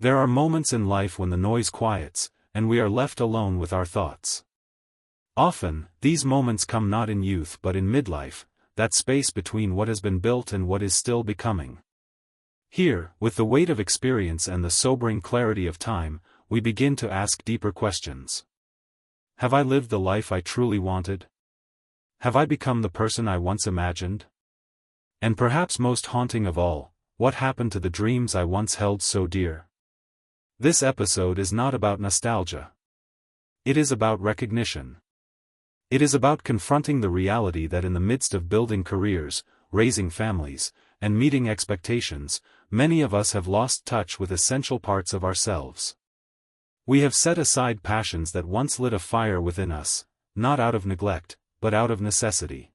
There are moments in life when the noise quiets, and we are left alone with our thoughts. Often, these moments come not in youth but in midlife, that space between what has been built and what is still becoming. Here, with the weight of experience and the sobering clarity of time, we begin to ask deeper questions. Have I lived the life I truly wanted? Have I become the person I once imagined? And perhaps most haunting of all, what happened to the dreams I once held so dear? This episode is not about nostalgia. It is about recognition. It is about confronting the reality that in the midst of building careers, raising families, and meeting expectations, many of us have lost touch with essential parts of ourselves. We have set aside passions that once lit a fire within us, not out of neglect, but out of necessity.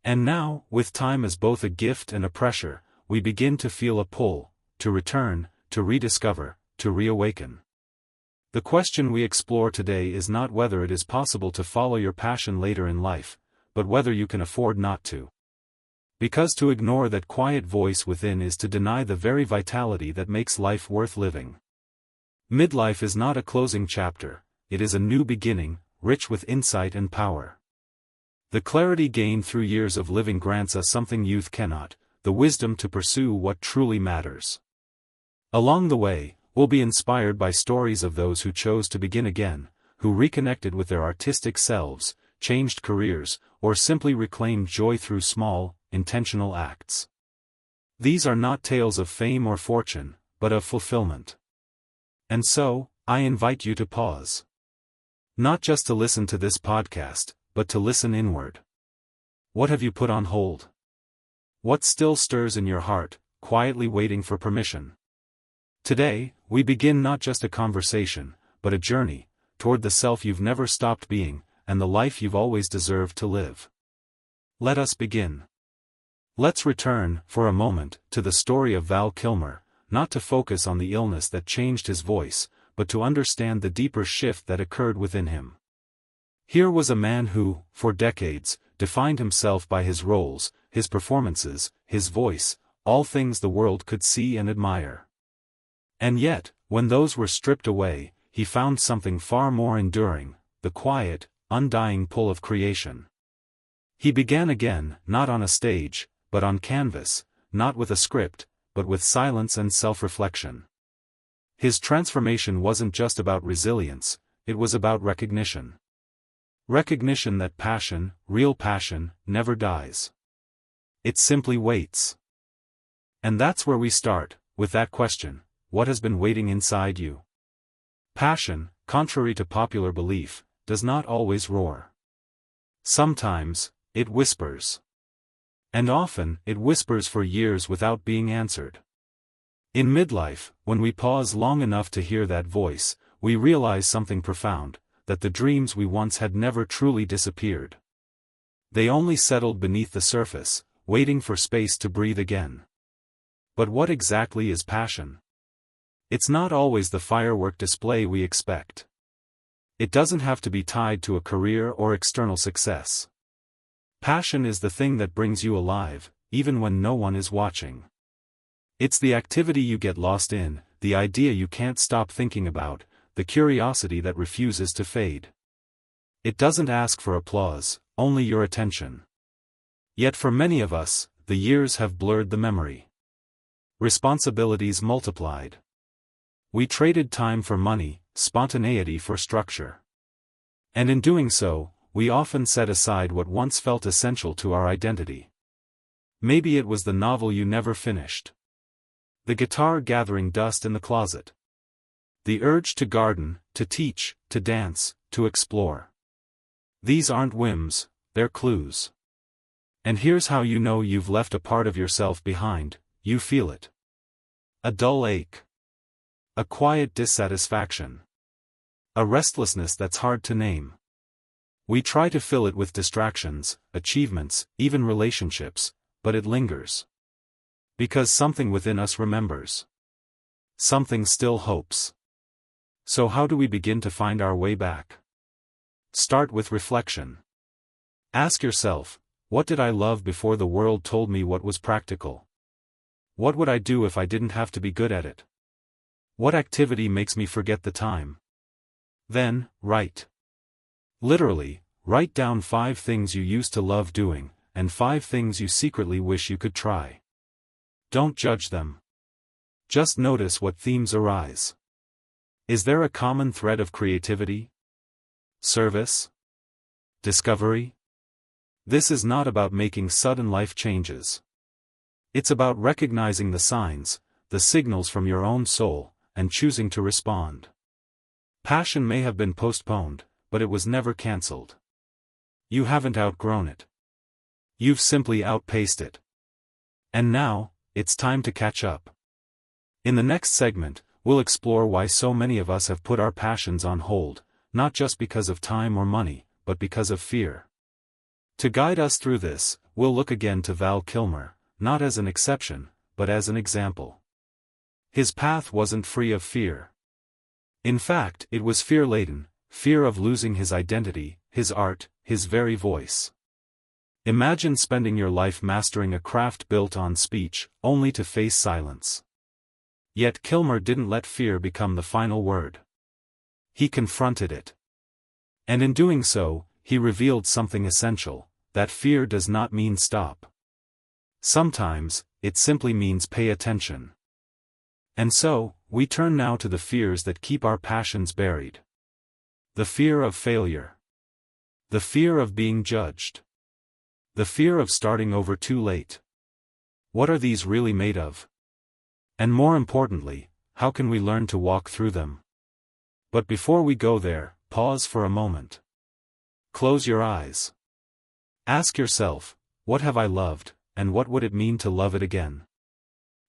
And now, with time as both a gift and a pressure, we begin to feel a pull, to return, to rediscover, to reawaken. The question we explore today is not whether it is possible to follow your passion later in life, but whether you can afford not to. Because to ignore that quiet voice within is to deny the very vitality that makes life worth living. Midlife is not a closing chapter, it is a new beginning, rich with insight and power. The clarity gained through years of living grants us something youth cannot, the wisdom to pursue what truly matters. Along the way, we'll be inspired by stories of those who chose to begin again, who reconnected with their artistic selves, changed careers, or simply reclaimed joy through small, intentional acts. These are not tales of fame or fortune, but of fulfillment. And so, I invite you to pause. Not just to listen to this podcast, but to listen inward. What have you put on hold? What still stirs in your heart, quietly waiting for permission? Today, we begin not just a conversation, but a journey, toward the self you've never stopped being, and the life you've always deserved to live. Let us begin. Let's return, for a moment, to the story of Val Kilmer, not to focus on the illness that changed his voice, but to understand the deeper shift that occurred within him. Here was a man who, for decades, defined himself by his roles, his performances, his voice, all things the world could see and admire. And yet, when those were stripped away, he found something far more enduring, the quiet, undying pull of creation. He began again, not on a stage, but on canvas, not with a script, but with silence and self-reflection. His transformation wasn't just about resilience, it was about recognition. Recognition that passion, real passion, never dies. It simply waits. And that's where we start, with that question: what has been waiting inside you? Passion, contrary to popular belief, does not always roar. Sometimes, it whispers. And often, it whispers for years without being answered. In midlife, when we pause long enough to hear that voice, we realize something profound, that the dreams we once had never truly disappeared. They only settled beneath the surface, waiting for space to breathe again. But what exactly is passion? It's not always the firework display we expect. It doesn't have to be tied to a career or external success. Passion is the thing that brings you alive, even when no one is watching. It's the activity you get lost in, the idea you can't stop thinking about, the curiosity that refuses to fade. It doesn't ask for applause, only your attention. Yet for many of us, the years have blurred the memory. Responsibilities multiplied. We traded time for money, spontaneity for structure. And in doing so, we often set aside what once felt essential to our identity. Maybe it was the novel you never finished. The guitar gathering dust in the closet. The urge to garden, to teach, to dance, to explore. These aren't whims, they're clues. And here's how you know you've left a part of yourself behind: you feel it. A dull ache. A quiet dissatisfaction. A restlessness that's hard to name. We try to fill it with distractions, achievements, even relationships, but it lingers. Because something within us remembers. Something still hopes. So how do we begin to find our way back? Start with reflection. Ask yourself, what did I love before the world told me what was practical? What would I do if I didn't have to be good at it? What activity makes me forget the time? Then, write. Literally, write down 5 things you used to love doing, and 5 things you secretly wish you could try. Don't judge them. Just notice what themes arise. Is there a common thread of creativity? Service? Discovery? This is not about making sudden life changes. It's about recognizing the signs, the signals from your own soul, and choosing to respond. Passion may have been postponed, but it was never cancelled. You haven't outgrown it. You've simply outpaced it. And now, it's time to catch up. In the next segment, we'll explore why so many of us have put our passions on hold, not just because of time or money, but because of fear. To guide us through this, we'll look again to Val Kilmer, not as an exception, but as an example. His path wasn't free of fear. In fact, it was fear-laden, fear of losing his identity, his art, his very voice. Imagine spending your life mastering a craft built on speech, only to face silence. Yet Kilmer didn't let fear become the final word. He confronted it. And in doing so, he revealed something essential, that fear does not mean stop. Sometimes, it simply means pay attention. And so, we turn now to the fears that keep our passions buried. The fear of failure. The fear of being judged. The fear of starting over too late. What are these really made of? And more importantly, how can we learn to walk through them? But before we go there, pause for a moment. Close your eyes. Ask yourself, what have I loved, and what would it mean to love it again?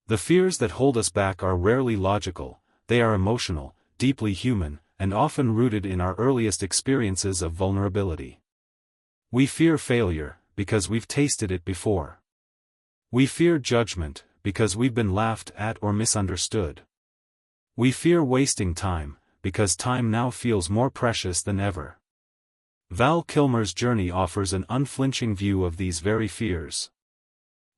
The fears that hold us back are rarely logical, they are emotional, deeply human, and often rooted in our earliest experiences of vulnerability. We fear failure, because we've tasted it before. We fear judgment, because we've been laughed at or misunderstood. We fear wasting time, because time now feels more precious than ever. Val Kilmer's journey offers an unflinching view of these very fears.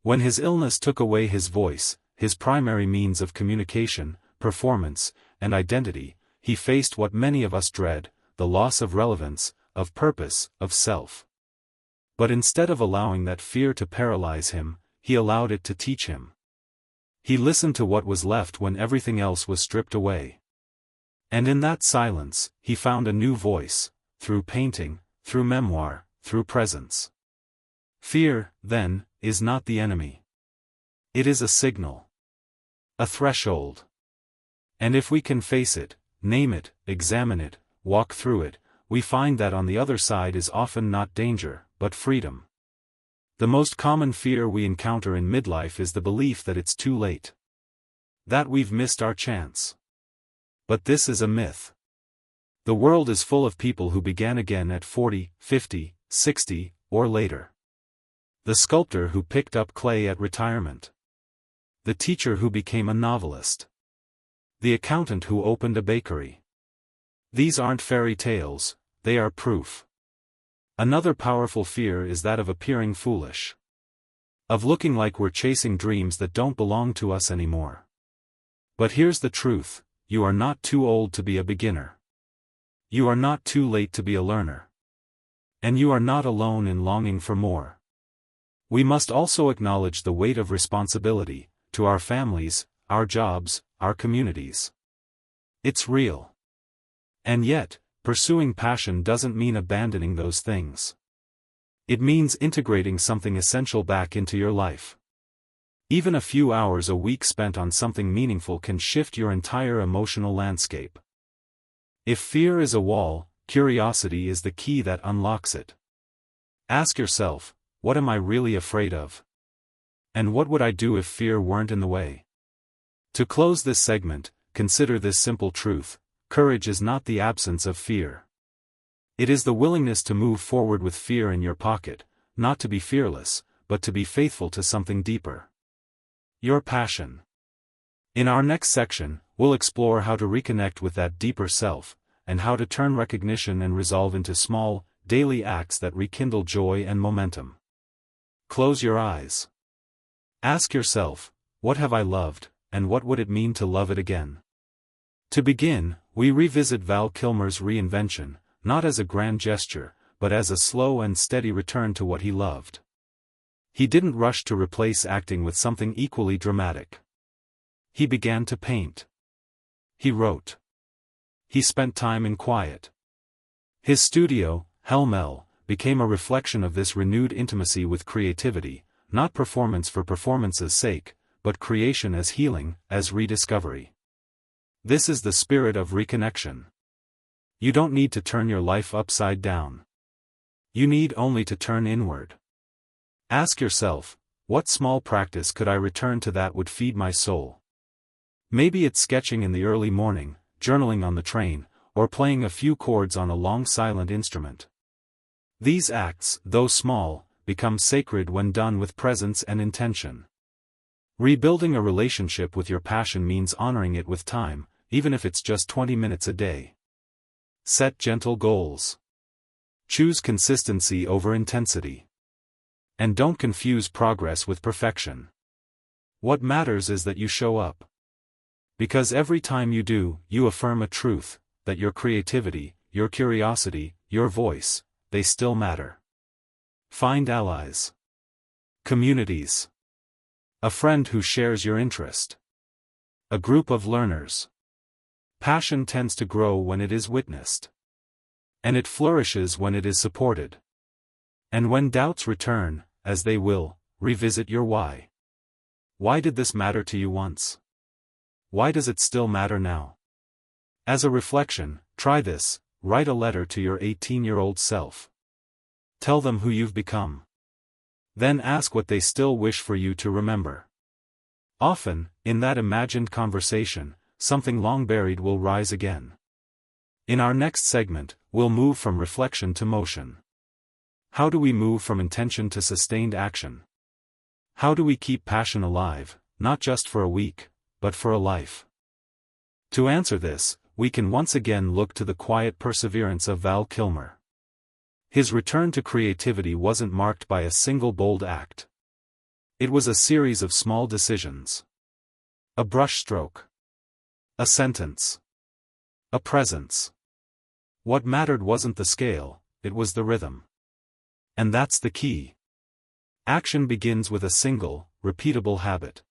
When his illness took away his voice, his primary means of communication, performance, and identity, he faced what many of us dread, the loss of relevance, of purpose, of self. But instead of allowing that fear to paralyze him, he allowed it to teach him. He listened to what was left when everything else was stripped away. And in that silence, he found a new voice, through painting, through memoir, through presence. Fear, then, is not the enemy. It is a signal. A threshold. And if we can face it, name it, examine it, walk through it, we find that on the other side is often not danger, but freedom. The most common fear we encounter in midlife is the belief that it's too late. That we've missed our chance. But this is a myth. The world is full of people who began again at 40, 50, 60, or later. The sculptor who picked up clay at retirement. The teacher who became a novelist. The accountant who opened a bakery. These aren't fairy tales, they are proof. Another powerful fear is that of appearing foolish. Of looking like we're chasing dreams that don't belong to us anymore. But here's the truth, you are not too old to be a beginner. You are not too late to be a learner. And you are not alone in longing for more. We must also acknowledge the weight of responsibility, to our families, our jobs, our communities. It's real. And yet, pursuing passion doesn't mean abandoning those things. It means integrating something essential back into your life. Even a few hours a week spent on something meaningful can shift your entire emotional landscape. If fear is a wall, curiosity is the key that unlocks it. Ask yourself, what am I really afraid of? And what would I do if fear weren't in the way? To close this segment, consider this simple truth: courage is not the absence of fear. It is the willingness to move forward with fear in your pocket, not to be fearless, but to be faithful to something deeper. Your passion. In our next section, we'll explore how to reconnect with that deeper self, and how to turn recognition and resolve into small, daily acts that rekindle joy and momentum. Close your eyes. Ask yourself, what have I loved, and what would it mean to love it again? To begin, we revisit Val Kilmer's Reinvention, not as a grand gesture, but as a slow and steady return to what he loved. He didn't rush to replace acting with something equally dramatic. He began to paint. He wrote. He spent time in quiet. His studio, Hellmel, became a reflection of this renewed intimacy with creativity, not performance for performance's sake, but creation as healing, as rediscovery. This is the spirit of reconnection. You don't need to turn your life upside down. You need only to turn inward. Ask yourself, what small practice could I return to that would feed my soul? Maybe it's sketching in the early morning, journaling on the train, or playing a few chords on a long silent instrument. These acts, though small, become sacred when done with presence and intention. Rebuilding a relationship with your passion means honoring it with time, even if it's just 20 minutes a day. Set gentle goals. Choose consistency over intensity. And don't confuse progress with perfection. What matters is that you show up. Because every time you do, you affirm a truth, that your creativity, your curiosity, your voice, they still matter. Find allies. Communities. A friend who shares your interest. A group of learners. Passion tends to grow when it is witnessed. And it flourishes when it is supported. And when doubts return, as they will, revisit your why. Why did this matter to you once? Why does it still matter now? As a reflection, try this: write a letter to your 18-year-old self. Tell them who you've become. Then ask what they still wish for you to remember. Often, in that imagined conversation, something long buried will rise again. In our next segment, we'll move from reflection to motion. How do we move from intention to sustained action? How do we keep passion alive, not just for a week, but for a life? To answer this, we can once again look to the quiet perseverance of Val Kilmer. His return to creativity wasn't marked by a single bold act. It was a series of small decisions. A brushstroke. A sentence. A presence. What mattered wasn't the scale, it was the rhythm. And that's the key. Action begins with a single, repeatable habit.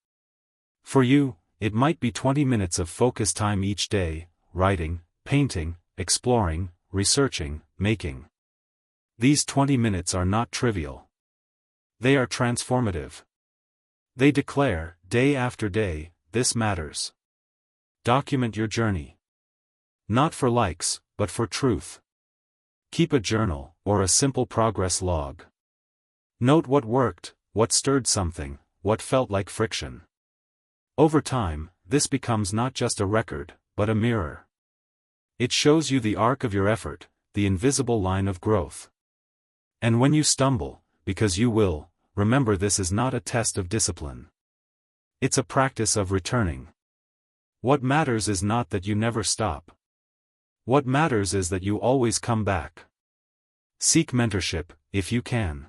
For you, it might be 20 minutes of focused time each day, writing, painting, exploring, researching, making. These 20 minutes are not trivial. They are transformative. They declare, day after day, this matters. Document your journey. Not for likes, but for truth. Keep a journal, or a simple progress log. Note what worked, what stirred something, what felt like friction. Over time, this becomes not just a record, but a mirror. It shows you the arc of your effort, the invisible line of growth. And when you stumble, because you will, remember this is not a test of discipline. It's a practice of returning. What matters is not that you never stop. What matters is that you always come back. Seek mentorship, if you can.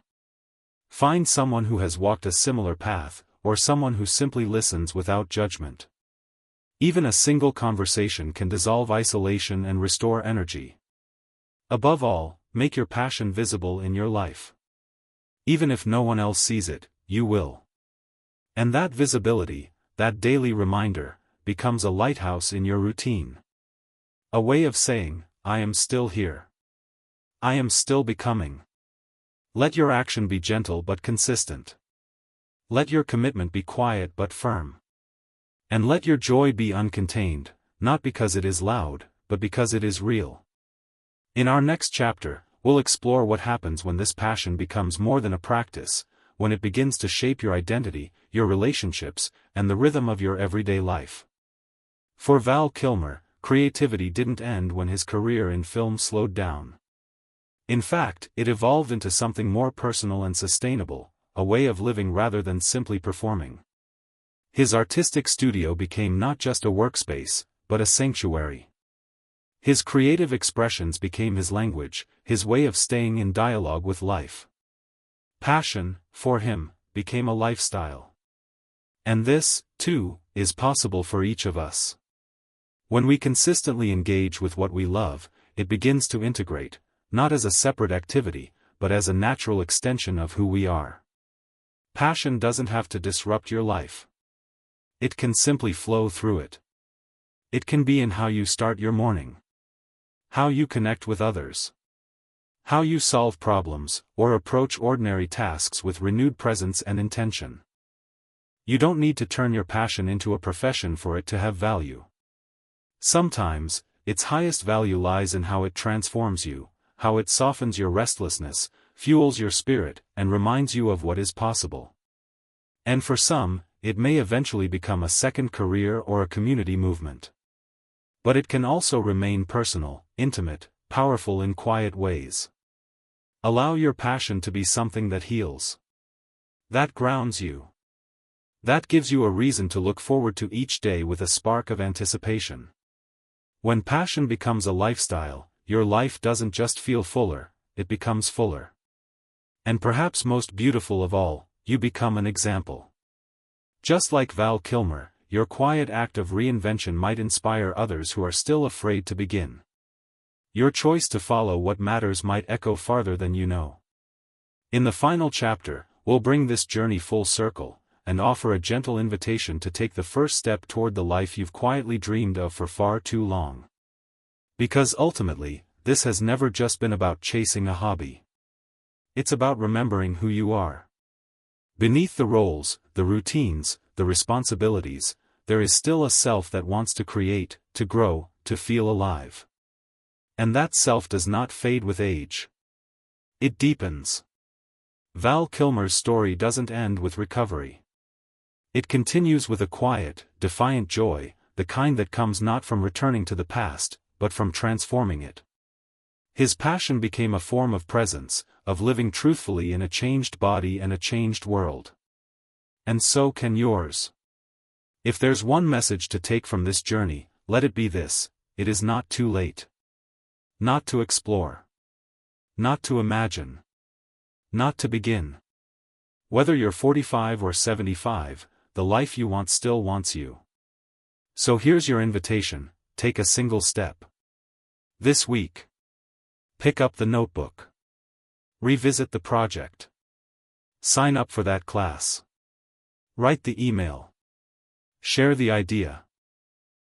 Find someone who has walked a similar path, or someone who simply listens without judgment. Even a single conversation can dissolve isolation and restore energy. Above all, make your passion visible in your life. Even if no one else sees it, you will. And that visibility, that daily reminder, becomes a lighthouse in your routine. A way of saying, I am still here. I am still becoming. Let your action be gentle but consistent. Let your commitment be quiet but firm. And let your joy be uncontained, not because it is loud, but because it is real. In our next chapter, we'll explore what happens when this passion becomes more than a practice, when it begins to shape your identity, your relationships, and the rhythm of your everyday life. For Val Kilmer, creativity didn't end when his career in film slowed down. In fact, it evolved into something more personal and sustainable, a way of living rather than simply performing. His artistic studio became not just a workspace, but a sanctuary. His creative expressions became his language, his way of staying in dialogue with life. Passion, for him, became a lifestyle. And this, too, is possible for each of us. When we consistently engage with what we love, it begins to integrate, not as a separate activity, but as a natural extension of who we are. Passion doesn't have to disrupt your life. It can simply flow through it. It can be in how you start your morning, how you connect with others, how you solve problems, or approach ordinary tasks with renewed presence and intention. You don't need to turn your passion into a profession for it to have value. Sometimes, its highest value lies in how it transforms you, how it softens your restlessness, fuels your spirit, and reminds you of what is possible. And for some, it may eventually become a second career or a community movement. But it can also remain personal, intimate, powerful in quiet ways. Allow your passion to be something that heals. That grounds you. That gives you a reason to look forward to each day with a spark of anticipation. When passion becomes a lifestyle, your life doesn't just feel fuller, it becomes fuller. And perhaps most beautiful of all, you become an example. Just like Val Kilmer, your quiet act of reinvention might inspire others who are still afraid to begin. Your choice to follow what matters might echo farther than you know. In the final chapter, we'll bring this journey full circle, and offer a gentle invitation to take the first step toward the life you've quietly dreamed of for far too long. Because ultimately, this has never just been about chasing a hobby. It's about remembering who you are. Beneath the roles, the routines, the responsibilities, there is still a self that wants to create, to grow, to feel alive. And that self does not fade with age. It deepens. Val Kilmer's story doesn't end with recovery. It continues with a quiet, defiant joy, the kind that comes not from returning to the past, but from transforming it. His passion became a form of presence, of living truthfully in a changed body and a changed world. And so can yours. If there's one message to take from this journey, let it be this: it is not too late. Not to explore. Not to imagine. Not to begin. Whether you're 45 or 75, the life you want still wants you. So here's your invitation: take a single step. This week. Pick up the notebook. Revisit the project. Sign up for that class. Write the email. Share the idea.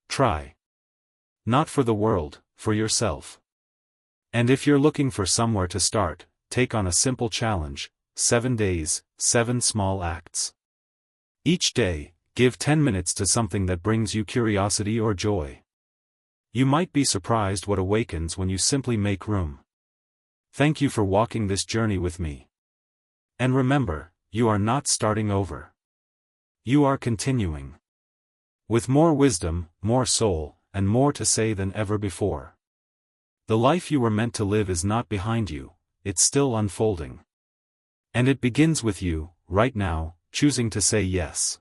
Try. Not for the world, for yourself. And if you're looking for somewhere to start, take on a simple challenge: 7 days, 7 small acts. Each day, give 10 minutes to something that brings you curiosity or joy. You might be surprised what awakens when you simply make room. Thank you for walking this journey with me. And remember, you are not starting over. You are continuing. With more wisdom, more soul, and more to say than ever before. The life you were meant to live is not behind you, it's still unfolding. And it begins with you, right now, choosing to say yes.